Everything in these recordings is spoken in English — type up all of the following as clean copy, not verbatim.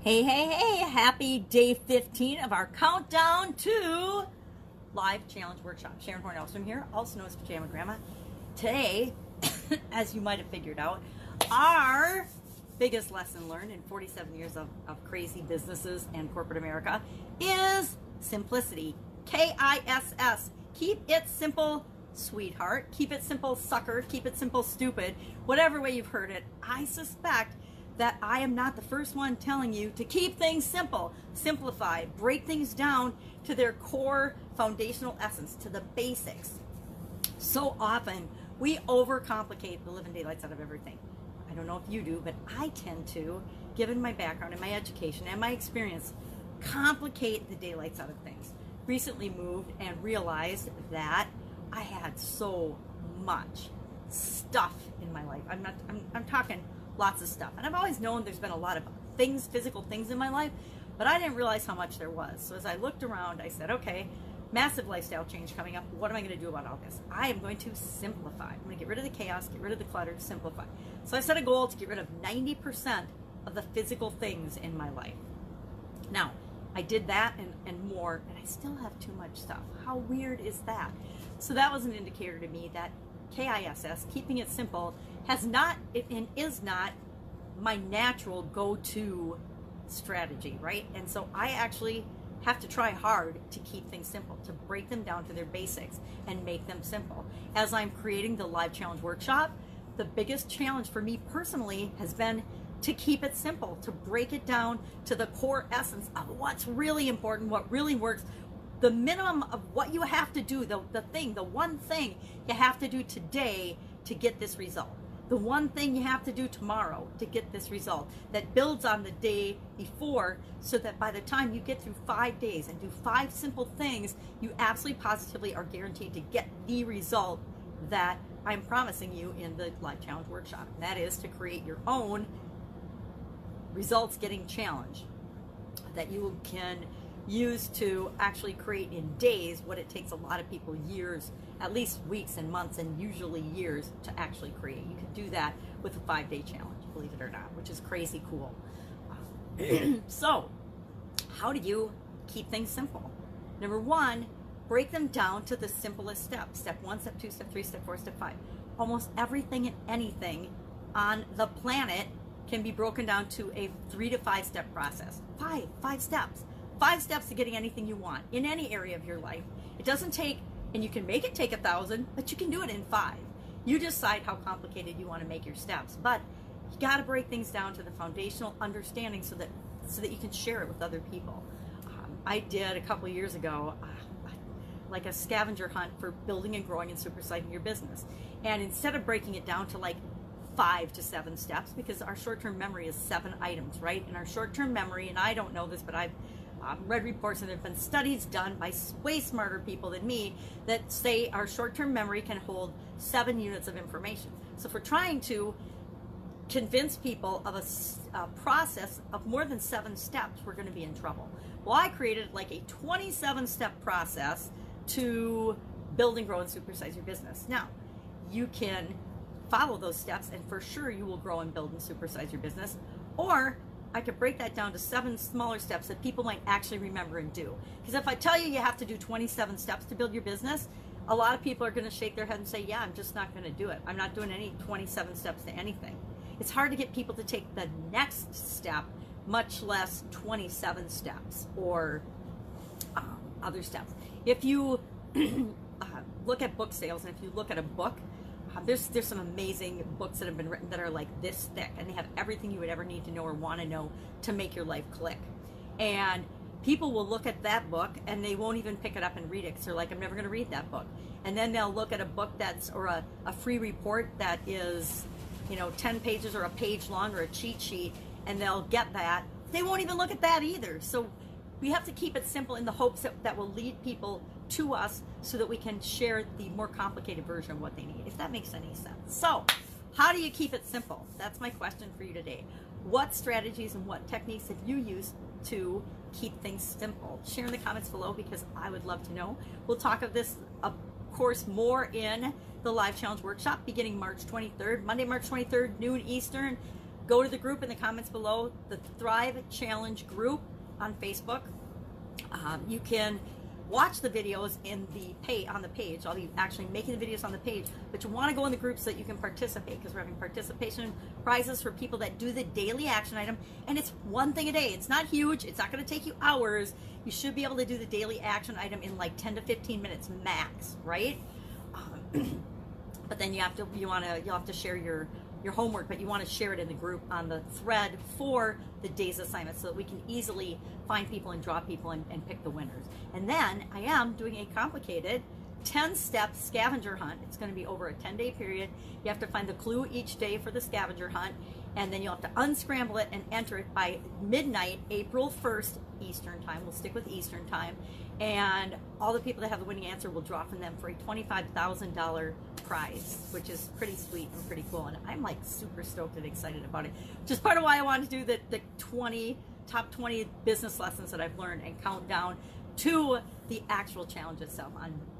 Hey, hey, hey, happy day 15 of our countdown to live challenge workshop. Sharon Horne-Ellstrom here, also known as Pajama Grandma. Today, as you might have figured out, our biggest lesson learned in 47 years of crazy businesses and corporate America is simplicity. KISS. Keep it simple, sweetheart. Keep it simple, sucker. Keep it simple, stupid. Whatever way you've heard it, I suspect that I am not the first one telling you to keep things simple, simplify, break things down to their core foundational essence, to the basics. So often we overcomplicate the living daylights out of everything. I don't know if you do, but I tend to, given my background and my education and my experience, complicate the daylights out of things. Recently moved and realized that I had so much stuff in my life. I'm talking lots of stuff. And I've always known there's been a lot of things, physical things in my life, but I didn't realize how much there was. So as I looked around, I said, okay, massive lifestyle change coming up. What am I going to do about all this? I am going to simplify. I'm going to get rid of the chaos, get rid of the clutter, simplify. So I set a goal to get rid of 90% of the physical things in my life. Now, I did that and more, and I still have too much stuff. How weird is that? So that was an indicator to me that KISS, keeping it simple, has not and is not my natural go-to strategy, right? And so I actually have to try hard to keep things simple, to break them down to their basics and make them simple. As I'm creating the live challenge workshop, the biggest challenge for me personally has been to keep it simple, to break it down to the core essence of what's really important, what really works, the minimum of what you have to do, the one thing you have to do today to get this result. The one thing you have to do tomorrow to get this result that builds on the day before, so that by the time you get through 5 days and do 5 simple things, you absolutely positively are guaranteed to get the result that I'm promising you in the live challenge workshop. And that is to create your own results getting challenge that you can use to actually create in days what it takes a lot of people years, at least weeks and months, and usually years to actually create. You can do that with a 5-day challenge, believe it or not, which is crazy cool. So, how do you keep things simple? Number one, break them down to the simplest steps. Step 1, step 2, step 3, step 4, step 5. Almost everything and anything on the planet can be broken down to a 3 to 5 step process. Five steps. 5 steps to getting anything you want in any area of your life. It doesn't take, and you can make it take 1,000, but you can do it in 5. You decide how complicated you want to make your steps, but you got to break things down to the foundational understanding so that you can share it with other people. I did a couple years ago like a scavenger hunt for building and growing and supersizing your business, and instead of breaking it down to like 5 to 7 steps, because our short-term memory is 7 items, right? And our short-term memory, and I don't know this, but I've read reports, and there have been studies done by way smarter people than me that say our short-term memory can hold 7 units of information. So if we're trying to convince people of a process of more than 7 steps, we're going to be in trouble. Well, I created like a 27-step process to build and grow and supersize your business. Now, you can follow those steps, and for sure you will grow and build and supersize your business, or I could break that down to 7 smaller steps that people might actually remember and do. Because if I tell you have to do 27 steps to build your business, a lot of people are going to shake their head and say, yeah, I'm just not going to do it. I'm not doing any 27 steps to anything. It's hard to get people to take the next step, much less 27 steps or other steps. If you look at book sales, and if you look at a book, there's some amazing books that have been written that are like this thick, and they have everything you would ever need to know or want to know to make your life click. And people will look at that book and they won't even pick it up and read it, because they're like, I'm never going to read that book. And then they'll look at a book or a free report that is 10 pages or a page long, or a cheat sheet, and they'll get that. They won't even look at that either. So we have to keep it simple in the hopes that will lead people to us so that we can share the more complicated version of what they need, if that makes any sense. So how do you keep it simple? That's my question for you today. What strategies and what techniques have you used to keep things simple? Share in the comments below, because I would love to know. We'll talk of this, of course, more in the live challenge workshop beginning March 23rd, Monday, March 23rd, noon Eastern. go to the group in the comments below, the Thrive Challenge group on Facebook. You can watch the videos on the page. I'll be actually making the videos on the page, but you want to go in the group so that you can participate, because we're having participation prizes for people that do the daily action item, and it's one thing a day. It's not huge. It's not going to take you hours. You should be able to do the daily action item in like 10 to 15 minutes max, right? But then you'll have to share your homework, but you want to share it in the group on the thread for the day's assignment so that we can easily find people and draw people and pick the winners. And then I am doing a complicated 10-step scavenger hunt. It's going to be over a 10-day period. You have to find the clue each day for the scavenger hunt, and then you'll have to unscramble it and enter it by midnight, April 1st, Eastern time. We'll stick with Eastern time. And all the people that have the winning answer will draw from them for a $25,000 prize, which is pretty sweet and pretty cool. And I'm like super stoked and excited about it. Which is part of why I wanted to do the top 20 business lessons that I've learned and count down to the actual challenge itself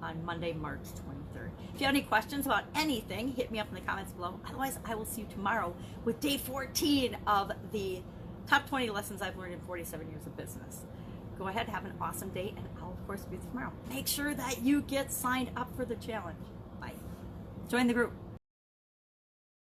on Monday, March 23rd. If you have any questions about anything, hit me up in the comments below. Otherwise, I will see you tomorrow with day 14 of the top 20 lessons I've learned in 47 years of business. Go ahead, have an awesome day, and I'll, of course, be with you tomorrow. Make sure that you get signed up for the challenge. Bye. Join the group.